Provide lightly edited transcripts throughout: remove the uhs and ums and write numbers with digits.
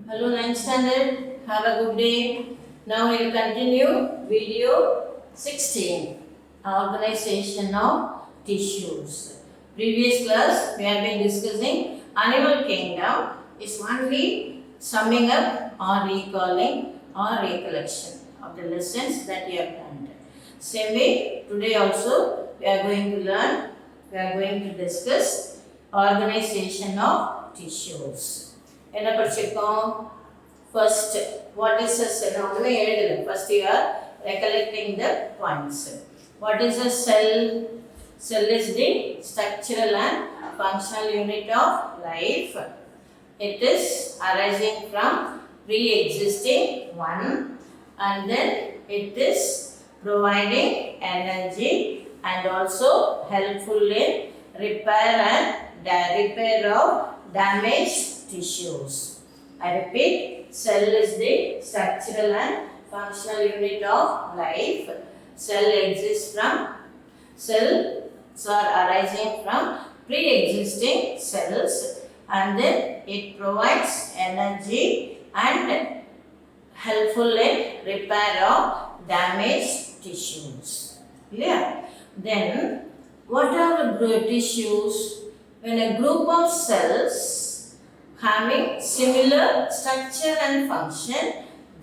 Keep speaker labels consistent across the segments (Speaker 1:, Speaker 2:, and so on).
Speaker 1: Hello 9th standard, have a good day. Now we will continue video 16, organization of tissues. Previous class we have been discussing animal kingdom is only summing up or recalling or recollection of the lessons that you have learned. Same way today also we are going to discuss organization of tissues. என்ன படிச்சிருக்கோம் first what is a cell ஒண்ணுமே எழுதல first you are recollecting the points. What is a cell is the structural and functional unit of life. It is arising from pre-existing one and then it is providing energy and also helpful in repair of damaged tissues. I repeat, cell is the structural and functional unit of life. Cells are arising from pre-existing cells and then it provides energy and helpful in repair of damaged tissues. Clear? Then, what are the tissues? When a group of cells having similar structure and function,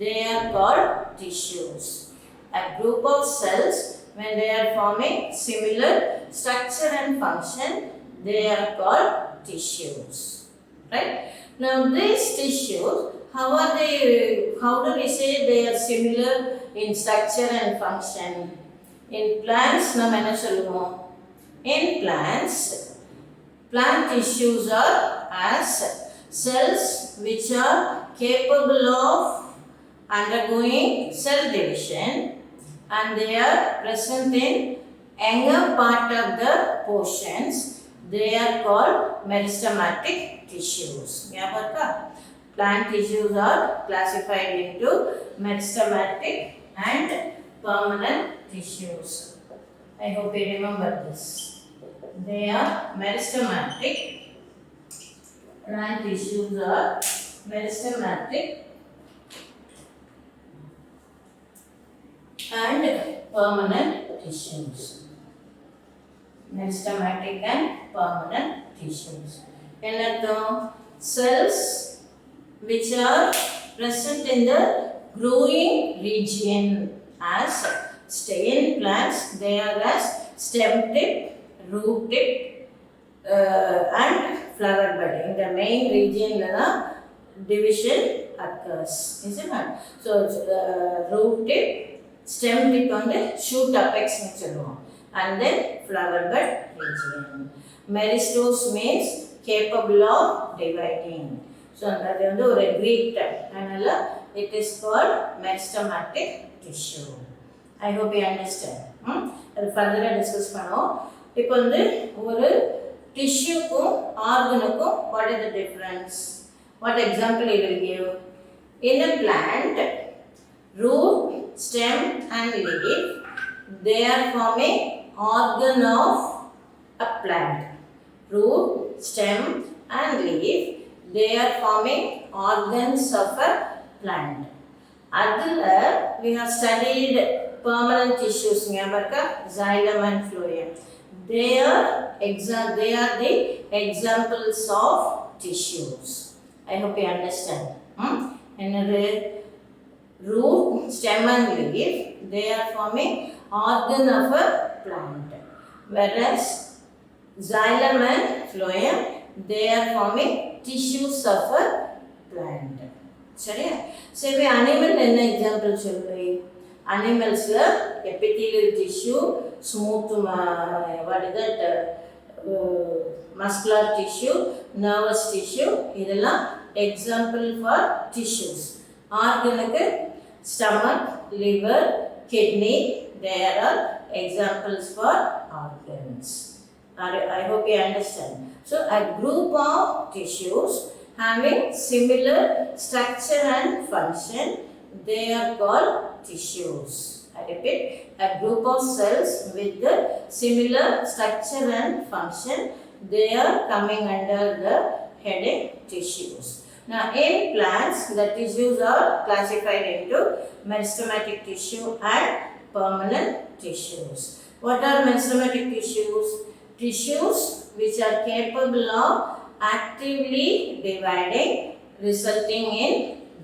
Speaker 1: they are called tissues. A group of cells, when they are forming similar structure and function, they are called tissues. Right? Now these tissues, how do we say they are similar in structure and function? In plants, நாம் என்ன சொல்லுவோம்? In plants, plant tissues are as cells which are capable of undergoing cell division and they are present in younger part of the portions. They are called meristematic tissues. Plant tissues are classified into meristematic and permanent tissues. I hope you remember this. They are meristematic. Plant tissues are meristematic and permanent tissues. Meristematic and permanent tissues. Another cells which are present in the growing region as in plants, they are as stem tip, root tip and flower bud. In the main region division occurs, isn't it? So root tip, stem tip on the shoot apex and then flower bud region. Meristose means capable of dividing. So that is a Greek term. It is called meristematic tissue. I hope you understand. Further discuss பண்ணுவோம். இப்போ ஒரு டிஷ்யூக்கும் ஆர்கனுக்கும் what is the difference? What example you will give? In a plant, root, stem and leaf, they are forming organ of a plant. Root, stem and leaf, they are forming organs of a plant. We have studied permanent tissues, xylem and phloem. They are the examples of tissues. I hope you understand. Another root, stem and leaf, they are forming organ of a plant. Whereas xylem and phloem, they are forming tissues of a plant. சரியா? சரி, animal என்ன example சொல்லுவே? Animals epithelial tissue, smooth muscular tissue, nervous tissue, இதெல்லாம் example for tissues. Organ stomach, liver, kidney, they are examples for organs. I hope you understand. So a group of tissues having similar structure and function, they are called tissues. I repeat, a group of cells with the similar structure and function, they are coming under the heading tissues. Now in plants, the tissues are classified into meristematic tissue and permanent tissues. What are meristematic tissues? Tissues which are capable of actively dividing, resulting in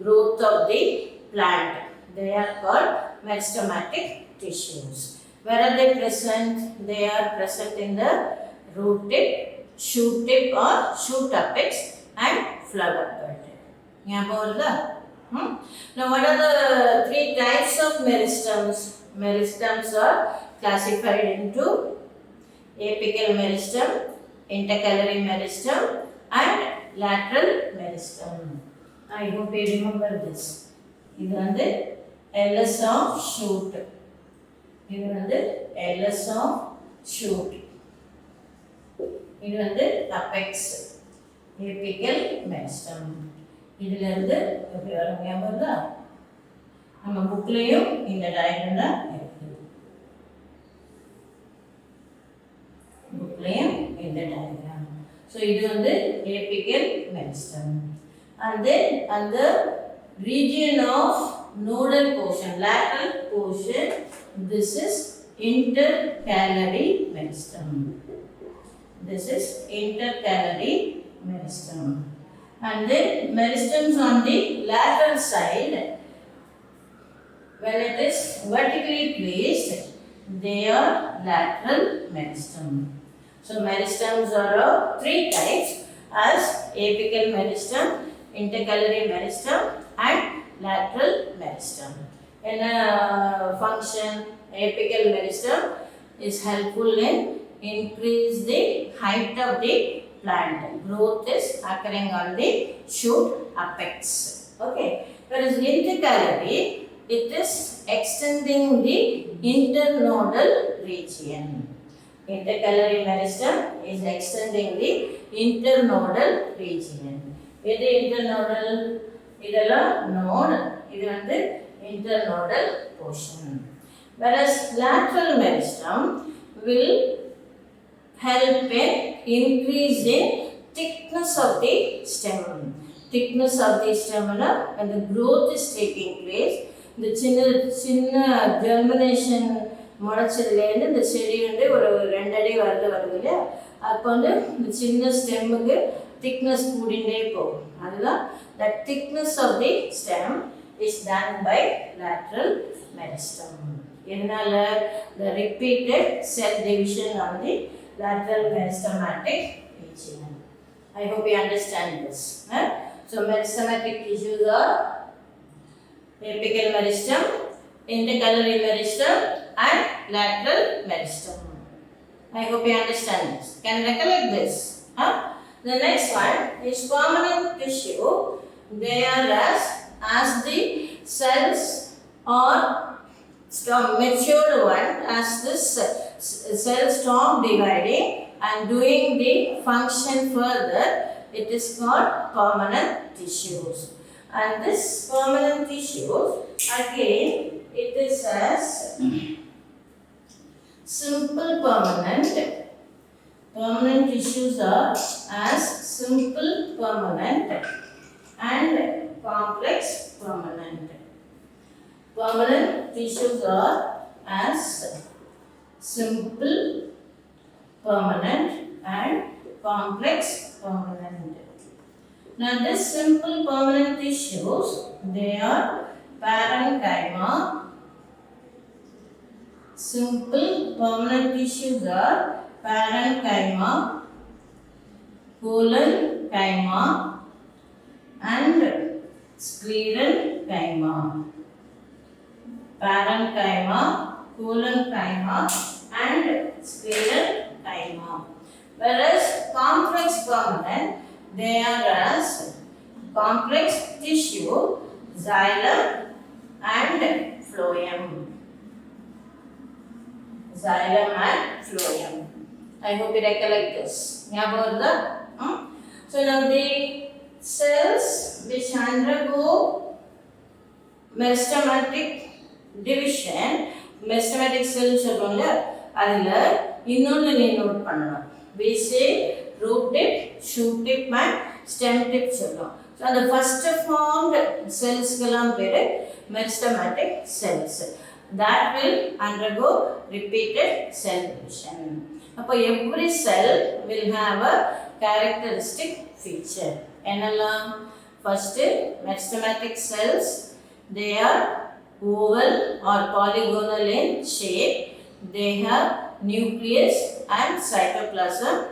Speaker 1: growth of the plant. They are called meristematic tissues. Where are they present? They are present in the root tip, shoot tip or shoot apex and flower bud. Now what are the three types of meristems? Meristems are classified into apical meristem, intercalary meristem and lateral meristem. I hope you remember this. This is the LS of shoot. This is the LS of shoot. This is the apex, apical meristem. இதில் இருந்து எப்படி வரும் ஞாபகம் தான் நம்ம புக்லேயும் இந்த diagram தான் இருக்குது புக்லேயும் இந்த டயக்ராம் ஸோ இது வந்து apical meristem and the region of nodal portion lateral portion this is intercalary meristem. This is intercalary meristem. And then meristems on the lateral side, when it is vertically placed, they are lateral meristem. So meristems are of three types as apical meristem, intercalary meristem and lateral meristem. In a function, apical meristem is helpful in increase the height of the plant. Growth is occurring on the shoot apex. Okay. Whereas intercalary, it is extending the internodal region. Intercalary meristem is extending the internodal region. This is internodal. This is node. This is the internodal portion. Whereas lateral meristem will help in increasing thickness of the stem. Thickness of the stem when the growth is taking place, the சின்ன germination முளைச்சதுலேருந்து இந்த செடி வந்து ஒரு 2 அடி வருது இல்லையா அப்போ வந்து இந்த சின்ன ஸ்டெம்முக்கு திக்னஸ் கூடிண்டே போகும் அதுதான் the thickness of the stem is done by lateral meristem. இதனால the repeated cell division on the lateral meristematic region. I hope you understand this. So meristematic tissues are apical meristem, intercalary meristem and lateral meristem. I hope you understand this. Can you recollect this? The next one is permanent tissue. They are as the cells are matured one as this cells stop dividing and doing the function further, it is called permanent tissues. And this permanent tissues again it is as simple permanent. Permanent tissues are as simple permanent and complex permanent. Permanent tissues are as simple permanent and complex permanent. Now this simple permanent tissues, they are parenchyma. Simple permanent tissues are parenchyma, collenchyma and sclerenchyma. Parenchyma, collenchyma and sclerenchyma. Whereas complex permanent, they are as complex tissue, xylem and phloem. Xylem and phloem. I hope you recollect this. So now the cells which undergo meristematic division, meristematic cells சொல்றோம்ல அதுல இன்னொன்னு நீ note பண்ணணும். We say root tip, shoot tip and stem tip சொல்றோம். So the first formed cells meristematic cells that will undergo repeated cell division. Now every cell will have a characteristic feature. First, meristematic cells, they are oval or polygonal in shape. They have nucleus and cytoplasm,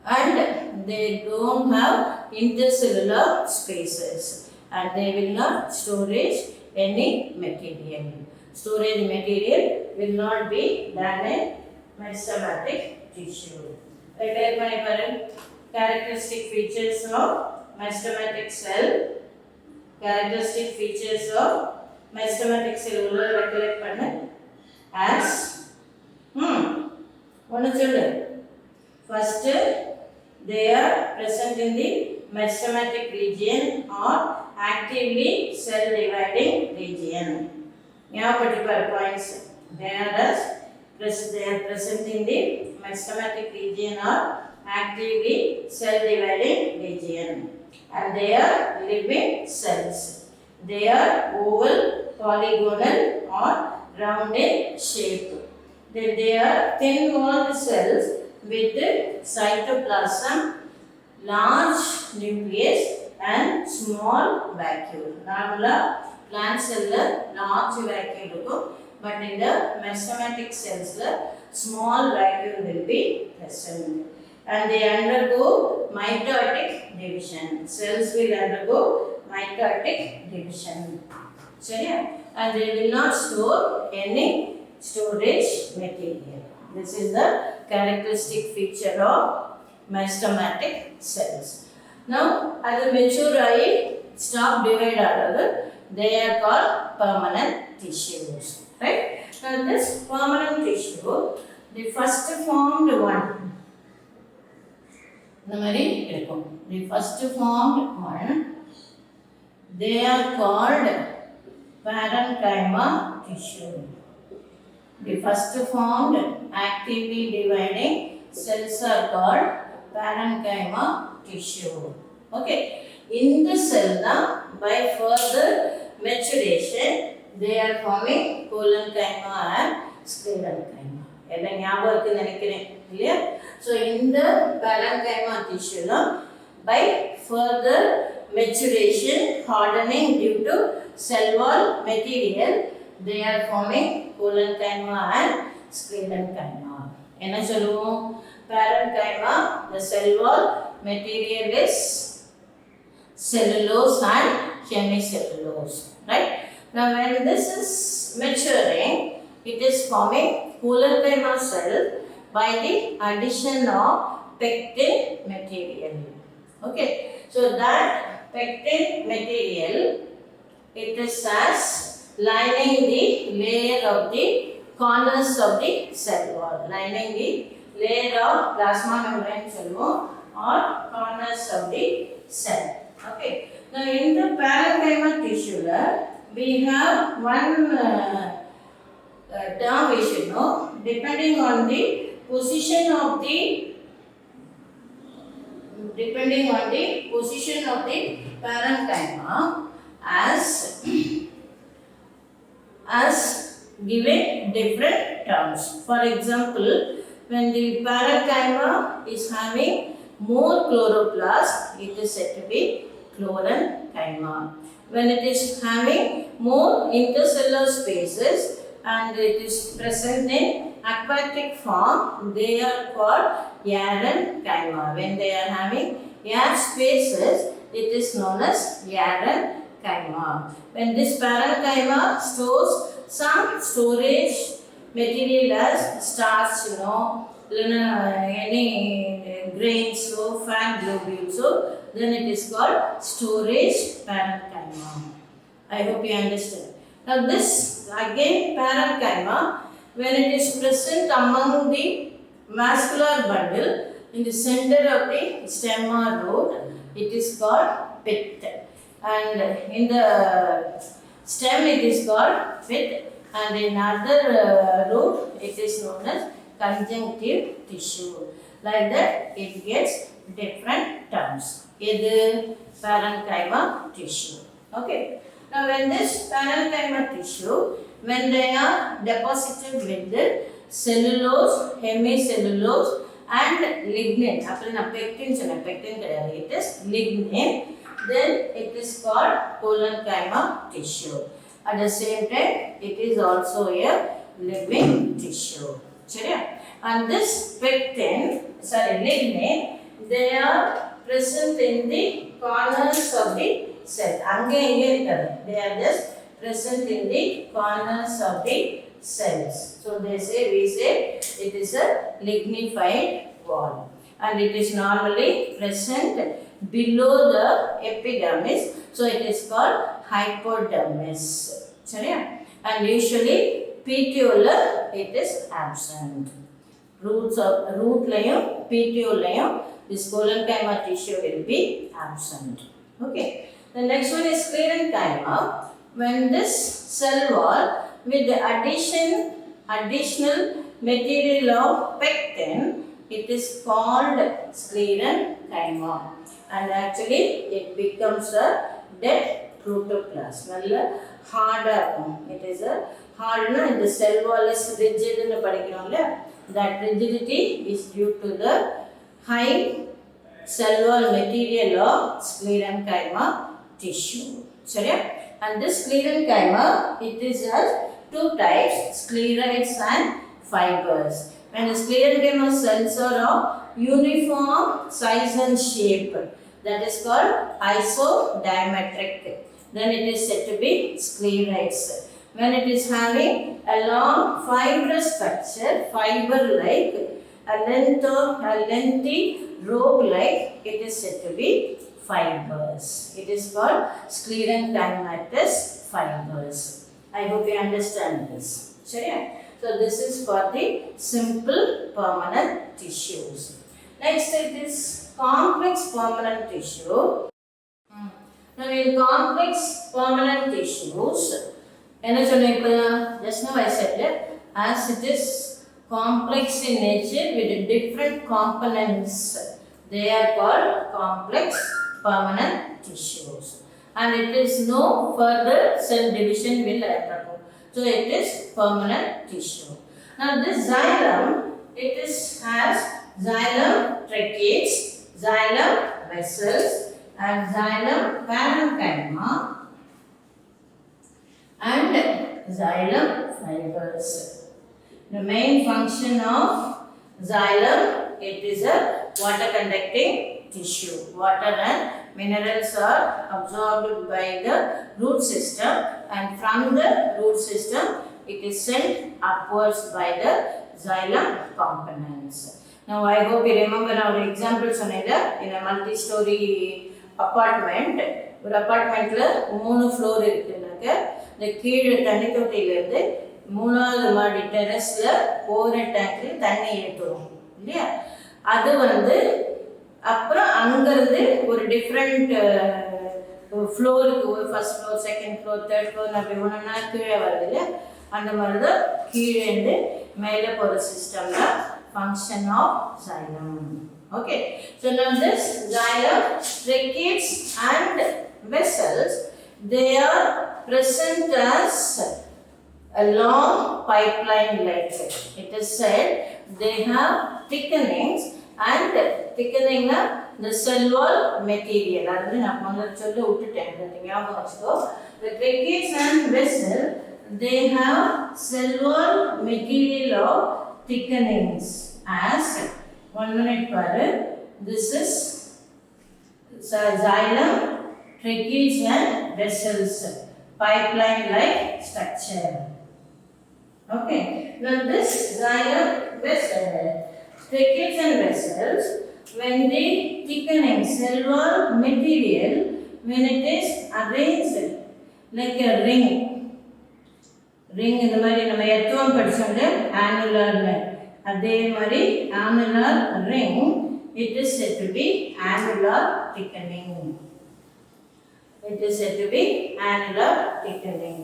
Speaker 1: and they don't have intercellular spaces, and they will not storage any material. Storage material will not be done in meristematic tissue. Characteristic features of meristematic cell. Characteristic features of meristematic cell recollect panna as first, they are present in the meristematic region or actively cell dividing region. Now particular points, they are present in the meristematic region or actively cell dividing region, and they are living cells. They are oval, polygonal or round in shape. Then they are thin walled cells with cytoplasm, large nucleus and small vacuole. Normally plant cell large vacuole, but in the meristematic cells small vacuole will be present. And they undergo mitotic division. Cells will undergo mitotic division. And they will not store any storage material. This is the characteristic feature of meristematic cells. Now, as a mature stop divide, they are called permanent tissues. Right? Now, this permanent tissue, the first formed one. The first formed one, they are called parenchyma tissue. The first formed actively dividing cells are called parenchyma tissue. Okay. In the cell now, by further maturation, they are forming collenchyma and sclerenchyma. So in the parenchyma tissue now, by further maturation, hardening due to cell wall material, they are forming collenchyma and sclerenchyma. Parenchyma, the cell wall material is cellulose and hemicellulose. Right? Now when this is maturing, it is forming collenchyma cell by the addition of pectin material. Okay, so that pectin material, it is as lining the layer of the corners of the cell wall, lining the layer of plasma membrane cell wall or corners of the cell. Okay, now in the parenchyma tissue, we have one term we should know, depending on the position of the parenchyma as given different terms. For example, when the parenchyma is having more chloroplast, it is said to be chlorenchyma. When it is having more intercellular spaces and it is present in aquatic form, they are called parenchyma. When they are having air spaces, it is known as parenchyma. When this parenchyma stores some storage material as starch, any grains, so fat globules, so then it is called storage parenchyma. I hope you understand. Now this again parenchyma, when it is present among the muscular bundle in the center of the stem or root, it is called pith, and in the stem it is called pith, and in other root it is known as conjunctive tissue. Like that it gets different terms. Either parenchyma tissue. Okay. Now when this parenchyma tissue, when they are deposited with the cellulose, hemicellulose and lignin, pectin it is lignin, then it is called parenchyma tissue. At the same time, it is also a living tissue. And this lignin, they are present in the corners of the cell. They are just present in the corners of the cells. So we say it is a lignified wall, and it is normally present below the epidermis. So it is called hypodermis. And usually petiolar it is absent. Root layum, petiole, this parenchyma tissue will be absent. Okay. The next one is sclerenchyma. When this cell wall with the additional material of pectin, it is called sclerenchyma. And actually it becomes a dead protoplasm. Harder. It is a harder. The cell wall is rigid. That rigidity is due to the high cell wall material of sclerenchyma tissue. And this sclerenchyma, it is as two types, scleroids and fibers. When the sclerenchyma cells are of uniform size and shape, that is called isodiametric. Then it is said to be scleroids. When it is having a long fibrous structure, fiber-like, a lengthy rope-like, it is said to be fibers. It is called sclerenchymatous fibers. I hope you understand this. So this is for the simple permanent tissues. Next it is complex permanent tissue. Now in complex permanent tissues, just now I said that as it is complex in nature with different components, they are called complex permanent tissues. And it is no further cell division will occur. So it is permanent tissue. Now this xylem, has xylem tracheids, xylem vessels, and xylem parenchyma, and xylem fibers. The main function of xylem, it is a water conducting tissue. Water and minerals are absorbed by the root system, and from the root system it is sent upwards by the xylem components. Now I hope you remember our examples in a multi-story apartment. ஒரு அப்பார்ட்மெண்ட்ல 3 floor இருக்குன்னாக்க, இந்த கீழே தண்ணி தொட்டியிலேருந்து 3வது மாடி டெரஸ்ல போகிற டேங்க்ல தண்ணி ஏற்றுவோம் இல்லையா? அது அப்புறம் அங்கேருந்து ஒரு டிஃப்ரெண்ட் ஃப்ளோருக்கு, ஒரு first floor, second floor, third floor அப்படி ஒன்றுனா கீழே வருது இல்லையா? அந்த மாதிரி தான் கீழேருந்து மேலே போகிற சிஸ்டம் தான் function of xylem. Okay, so now this xylem, tracheids and vessels, they are present as a long pipeline like it. It is said they have thickenings, and thickening the cell wall material. That is the tracheids and vessel, they have cell wall material of thickenings as 1 minute per. This is xylem, tracheids and vessels, pipeline like structure. Okay, now this xylem vessel, tracheids and vessels, when the thickening cell wall material, when it is arranged like a ring இந்த மாதிரி நம்ம எத்துவம் படிச்சோம்ல annular, அதே மாதிரி annular ring, it is said to be annular thickening. It is said to be annular thickening.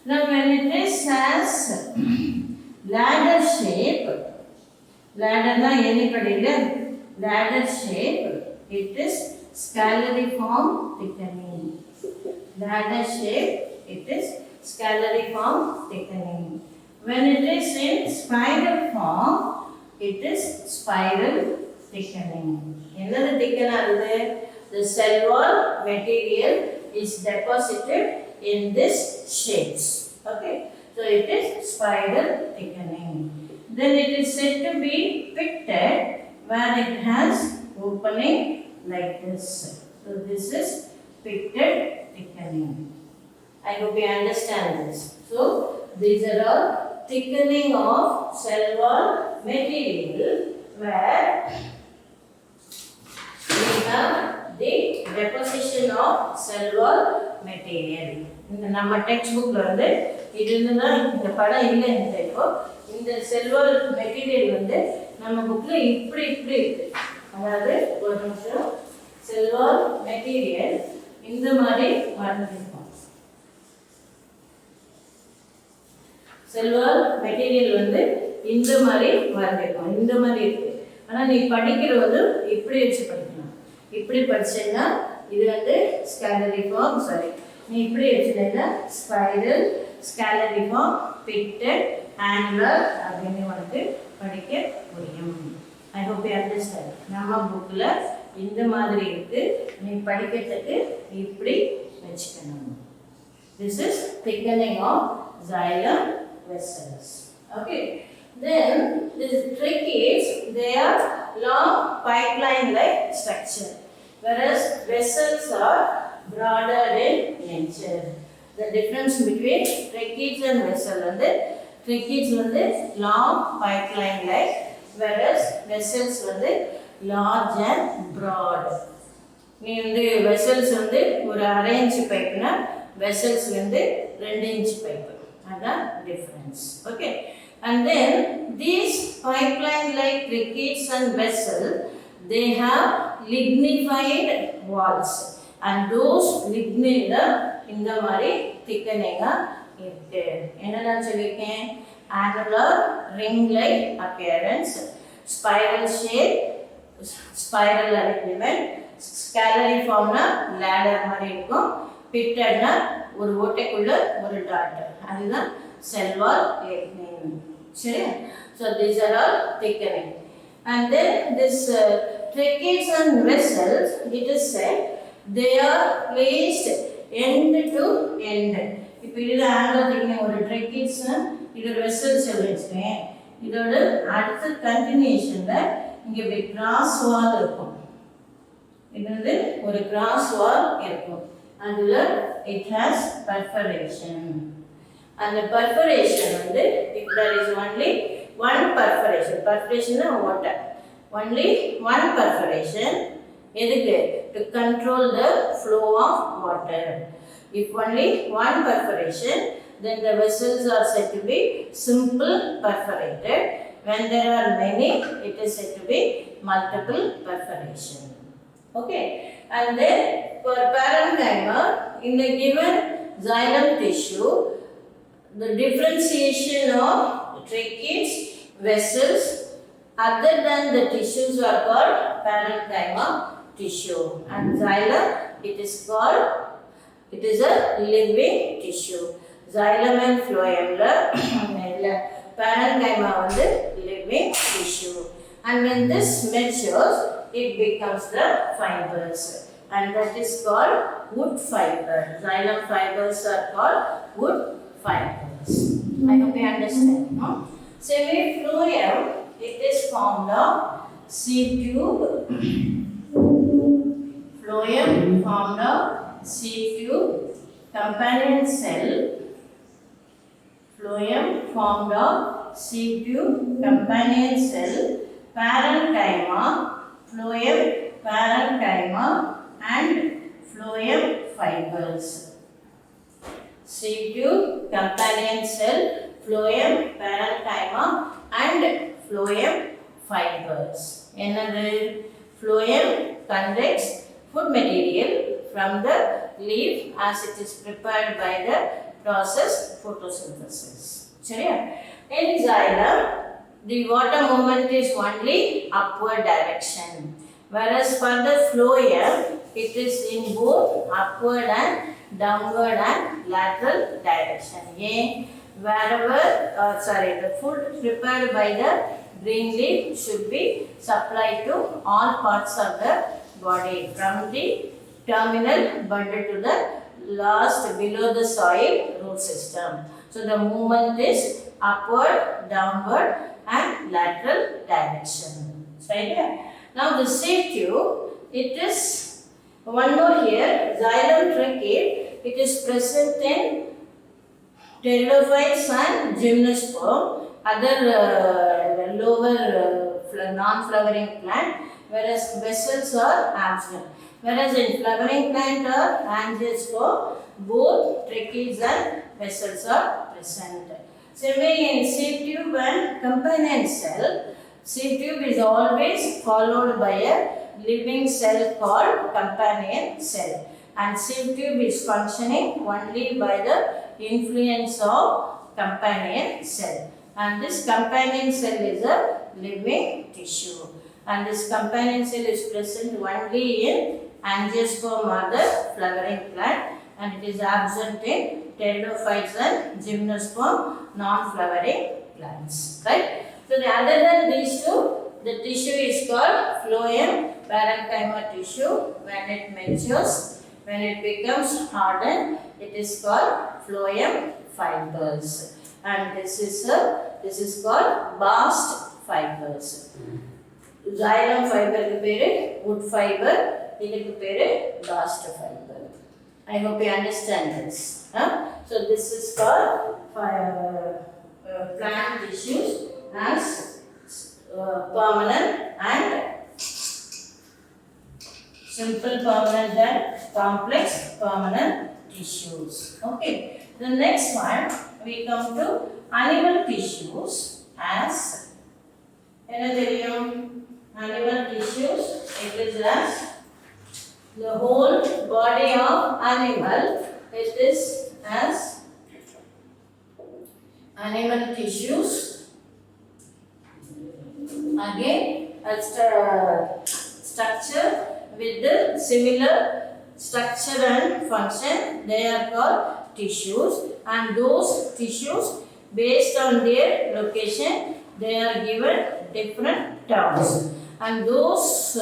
Speaker 1: Now when it is as ladder shape, ladder na any padilla, ladder shape, it is scalariform thickening. Ladder shape, it is scalariform thickening. When it is in spiral form, it is spiral thickening. Another thickener, the cell wall material is deposited in this shapes. Okay, so it is spiral thickening. Then it is said to be pitted where it has opening like this. So this is pitted thickening. I hope you understand this. So these are all thickening of cell wall material where we have the deposition of cell wall material. இந்த நம்ம text புக்ல வந்து இது இருந்ததுன்னா இந்த படம் இல்லை இப்போ இந்த செல் வால் மெட்டீரியல் வந்து நம்ம புக்ல இப்படி இருக்கு. அதாவது ஒரு நிமிஷம் செல் வால் மெட்டீரியல் இந்த மாதிரி வரைஞ்சிருக்கும். செல் வால் மெட்டீரியல் வந்து இந்த மாதிரி வரைஞ்சிருக்கும். இந்த மாதிரி இருக்கு. ஆனா நீ படிக்கிறது இப்படி வச்சு படிக்கணும். இப்படி படிச்சேன்னா இது வந்து scalariform, sorry, நீ இப்படி வச்சுட்டேன்னா ஸ்பைரல், ஸ்கேலரிஃபார்ம், பிட்டட், ஆங்குலர் அப்படின்னு உனக்கு படிக்க முடியும். I hope you understand. நம்ம புக்கில் இந்த மாதிரி இருக்கு. நீ படிக்கிறதுக்கு இப்படி வச்சுக்கணும். This is thickening of xylem vessels. Okay. Then these tracheids, they are long pipeline-like structure, whereas vessels are broader in nature. The difference between tracheids and vessel வந்து tracheids வந்து long pipeline-like, whereas vessels வந்து large and broad. நீ வந்து vessels வந்து ஒரு 1/2 inch பைப்னா vessels வந்து 2 inch pipe. அதான் difference. Okay. And then these pipeline-like tracheids and vessels, they have lignified walls. And those lignin இந்த மாதிரி திக்கனிங்கா இருக்கு. என்னெல்லாம் சொல்லியிருக்கேன்? annular ring-like appearance, spiral shape, spiral arrangement, scalariformனா ladder மாதிரி இருக்கும், pittedனா ஒரு ஓட்டைக்குள்ள ஒரு டாட், அதுதான் cell wall lignin. சரியா? So these are all thickening. And then this tracheids and vessels, it is said they are placed end to end. இப்போ இது angular thickening ஒரு tracheids இது vessels சொல்லிருக்கேன். இதோட அடுத்த கண்டினியூஷன்ல இங்க இப்படி கிராஸ் வால் இருக்கும். இது வந்து ஒரு கிராஸ் வால் இருக்கும். அதுல it has perforation. அந்த perforation வந்து if there is only one perforation, perforation na water, only one perforation எதுக்கு? To control the flow of water. If only one perforation, then the vessels are said to be simple perforated. When there are many, it is said to be multiple perforation. Okay. And then for parenchyma, in a given xylem tissue, the differentiation of tracheids, vessels other than the tissues are called parenchyma tissue. And xylem, it is a living tissue. Xylem and phloem parenchyma வந்து living tissue. And when this matures, it becomes the fibers, and that is called wood fiber. Xylem fibers are called wood fibers. I hope you understand. No? Semi-phloem, it is formed of seed tube. Phloem formed of seed tube, companion cell. Phloem formed of seed tube, companion cell, parenchyma, phloem, parenchyma, and phloem fibers. Seed tube, companion cell, phloem, parenchyma, and phloem fibers. Another phloem conducts food material from the leaf as it is prepared by the process photosynthesis. சரியா? In xylem, the water movement is only upward direction, Whereas for the phloem, it is in both upward and downward and lateral direction. Wherever, the food prepared by the green leaf should be supplied to all parts of the body, from the terminal bud to the last below the soil root system. So the movement is upward, downward and lateral direction. Right? Now the seed tube, it is one more here, xylem trachea. It is present in pteridophytes and gymnosperm, other lower non-flowering plant, whereas vessels are absent. Whereas in flowering plant or angiosperm, both tracheas and vessels are present. Similarly, in seed tube and companion cell, seed tube is always followed by a living cell called companion cell, and seed tube is functioning only by the influence of companion cell, and this companion cell is a living tissue, and this companion cell is present only in angiosperm or the flowering plant, and it is absent in pteridophytes and gymnosperm non-flowering plants. Right? So other than these two, the tissue is called phloem parenchyma tissue. When it matures, when it becomes hardened, it is called phloem fibers, and this is called bast fibers. Xylem fiber ku peru wood fiber, idukku peru bast fiber. I hope you understand this. So this is called plant tissues as permanent and simple permanent and complex permanent tissues. Okay. The next one, we come to animal tissues as animal tissues. It is as the whole body of animal. It is as animal tissues. Again, a structure with the similar structure and function, they are called tissues, and those tissues, based on their location, they are given different terms, and those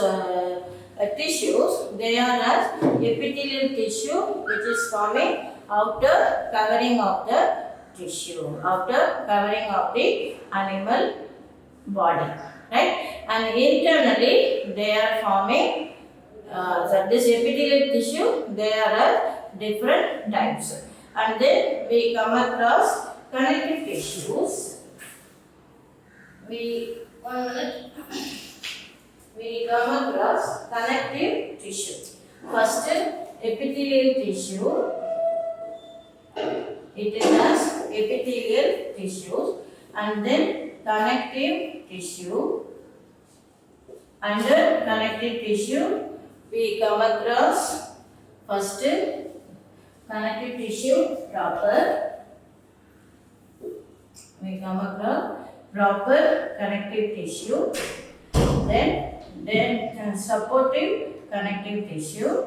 Speaker 1: tissues, they are as epithelial tissue, which is forming outer covering of the tissue, outer covering of the animal body, right? And internally, they are forming this epithelial tissue, they are different types. And then we come across connective tissues. We come across connective tissue. First, epithelial tissue. It is as epithelial tissues, and then connective tissue. Under connective tissue, we come across first connective tissue proper. We come across proper connective tissue. Then supportive connective tissue.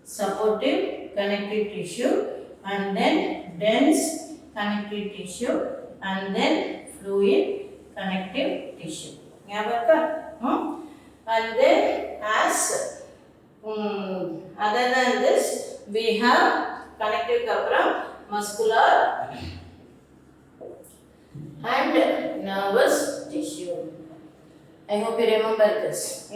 Speaker 1: Supportive connective tissue, and then dense connective tissue, and then fluid connective tissue. And then as other than this, we have connective caprum, muscular and nervous tissue. I hope you remember this.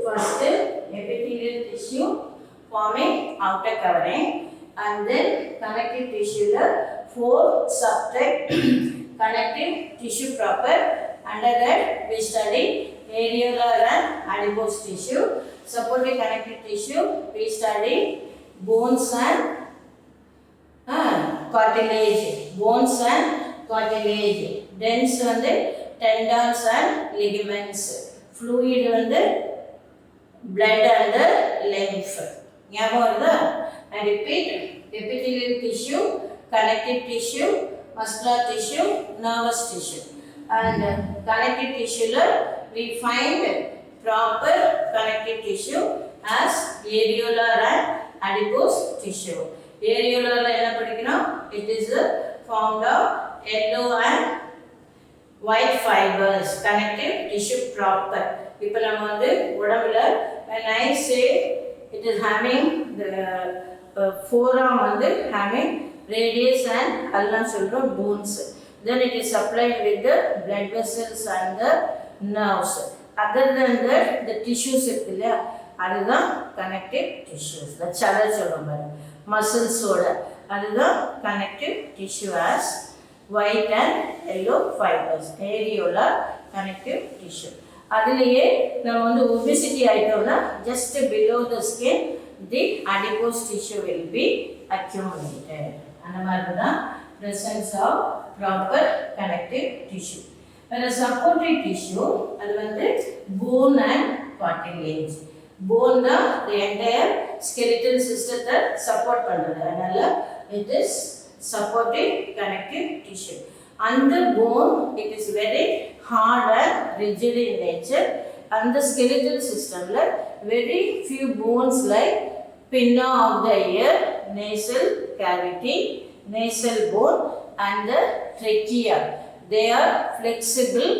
Speaker 1: First, epithelial tissue forming outer covering, and then connective tissue, 4 subtype connective tissue proper. Under that, we study areolar and adipose tissue. Supporting connective tissue, we study bones and cartilage. Bones and cartilage. Dense and tendons and ligaments. Fluid and blood and lymph. I repeat, epithelial tissue, connective tissue, muscular tissue, nervous tissue. And connective tissue, we find proper connective tissue as areolar and adipose tissue. Areolar என்ன படிக்கணும்? It is formed of yellow and white fibers, connective tissue proper. இப்போ நம்ம வந்து உடம்புல when I say it is having the forearm வந்து having radius and allan சொல்றோம் bones, then it is supplied with the blood vessels and the nerves. Other than that the tissues இருக்குல்ல அதுதான் connective tissues. the chala சொல்றோம் பாரு muscles ஓட அதுதான் connective tissue as white and yellow fibers, areolar connective tissue. அதுலயே நம்ம வந்து obesity ஆயிட்டோம்னா just below the skin the adipose tissue will be accumulated. அந்த மாதிரி தான் presence of proper connective tissue. Whereas supportive tissue அது வந்து bone and cartilage. Bone தான் the entire skeletal system support பண்றது. அதனால it is supportive connective tissue. Under bone it is very hard and rigid in nature. And the skeletal system very few bones like pinna of the ear, nasal cavity, nasal bone and the trachea. They are flexible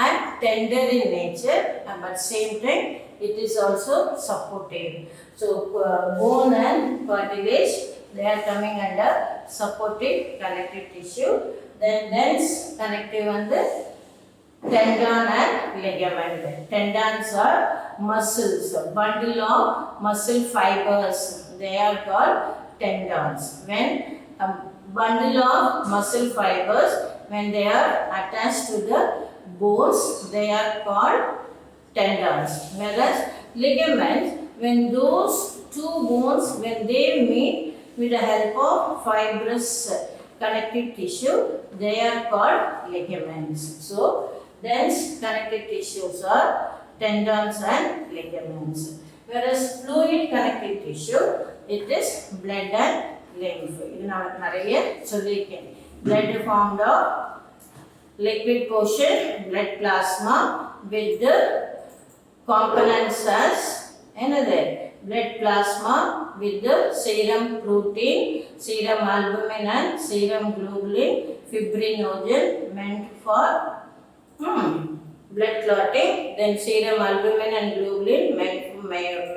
Speaker 1: and tender in nature, but same time it is also supportive. So bone and cartilage, they are coming under supportive connective tissue. Then dense connective and the tendon and ligament. Tendons are muscles, bundle of muscle fibers. They are called tendons. When a bundle of muscle fibers, when they are attached to the bones, they are called tendons. Whereas ligaments, when those two bones, when they meet with the help of fibrous connective tissue, they are called ligaments. So dense connective tissues are tendons and ligaments. Whereas fluid connective tissue, it is blood and lymph. இது நான் நிறைய சொல்லியிருக்கேன். Blood formed of liquid portion, blood plasma with the components as another blood plasma with the serum protein, serum albumin and serum globulin, fibrinogen meant for blood clotting, then serum albumin and globulin meant for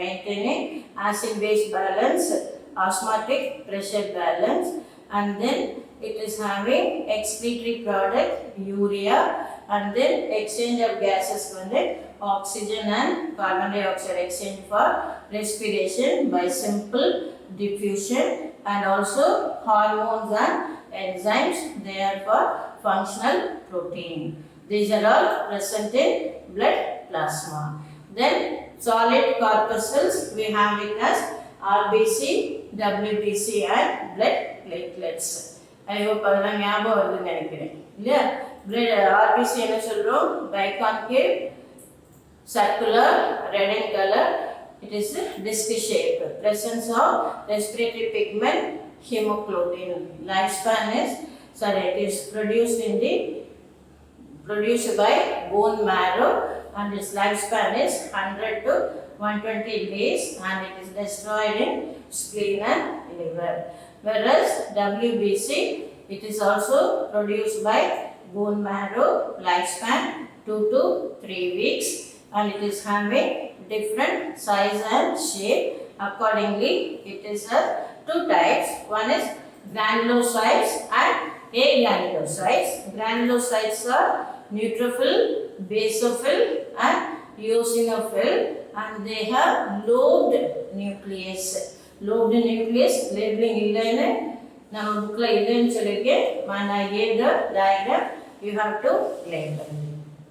Speaker 1: maintaining acid-base balance, osmotic pressure balance, and then it is having excretory product urea, and then exchange of gases from the oxygen and carbon dioxide exchange for respiration by simple diffusion, and also hormones and enzymes, they are for functional protein. These are all present in blood plasma. Then solid corpuscles, we have it as RBC, WBC and blood platelets. I hope அதெல்லாம் ஞாபகம் வருதுன்னு நினைக்கிறேன் இல்லையா. blood RBC என்ன சொல்றோம்? biconcave, circular, red in color. It is disc shape. Presence of respiratory pigment, hemoglobin. Lifespan is it is produced by bone marrow, and its lifespan is 100 to 120 days, and it is destroyed in spleen and liver. Whereas WBC, it is also produced by bone marrow, lifespan 2 to 3 weeks, and it is having different size and shape. Accordingly, it is two types. One is granulocytes and agranulocytes. Granulocytes are neutrophil, basophil and eosinophil, and they have lobed nucleus. Lobed nucleus labeling இல்லைன்னு நம்ம bookல இல்லைன்னு சொல்லிருக்கேன். when I gave the diagram, you have to label.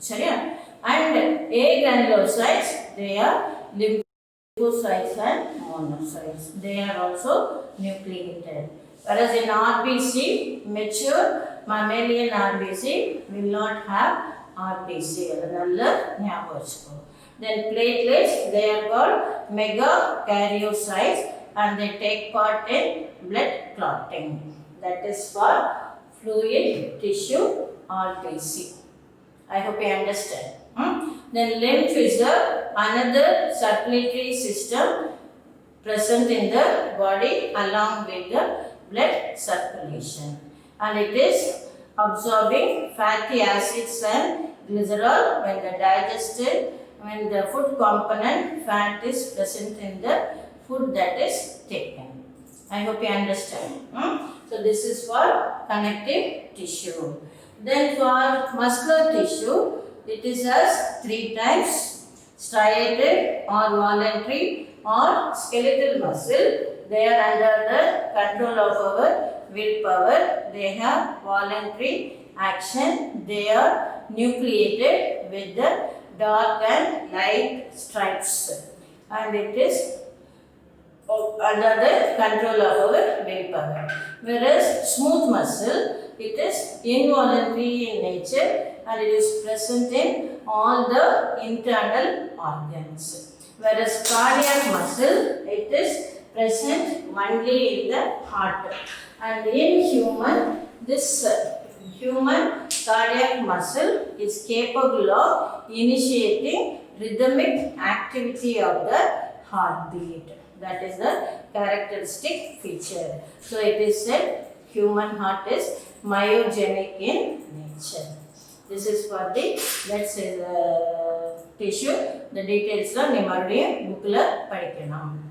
Speaker 1: சரியா? And agranulocytes, they are lymphocytes and monocytes. They are also nucleated. Whereas in RBC, mature mammalian RBC will not have RBC. அதனால ஞாபகம் வச்சுக்கோ. Then platelets, they are called megakaryocytes, and they take part in blood clotting. That is for fluid tissue RBC. I hope you understand. Then lymph is another circulatory system present in the body along with the blood circulation, and it is absorbing fatty acids and glycerol when the digested, when the food component fat is present in the food that is taken. I hope you understand. So this is for connective tissue. Then for muscular tissue, it is as 3 types: striated or voluntary or skeletal muscle. They are under the control of our willpower. They have voluntary action. They are nucleated with the dark and light stripes, and it is under the control of our willpower. Whereas smooth muscle, it is involuntary in nature and it is present in all the internal organs. Whereas cardiac muscle, it is present only in the heart. And in human, this human cardiac muscle is capable of initiating rhythmic activity of the heartbeat. That is the characteristic feature. So it is said human heart is myogenic in nature. This is for the, let's say, the tissue. The details are bookla padikkanam.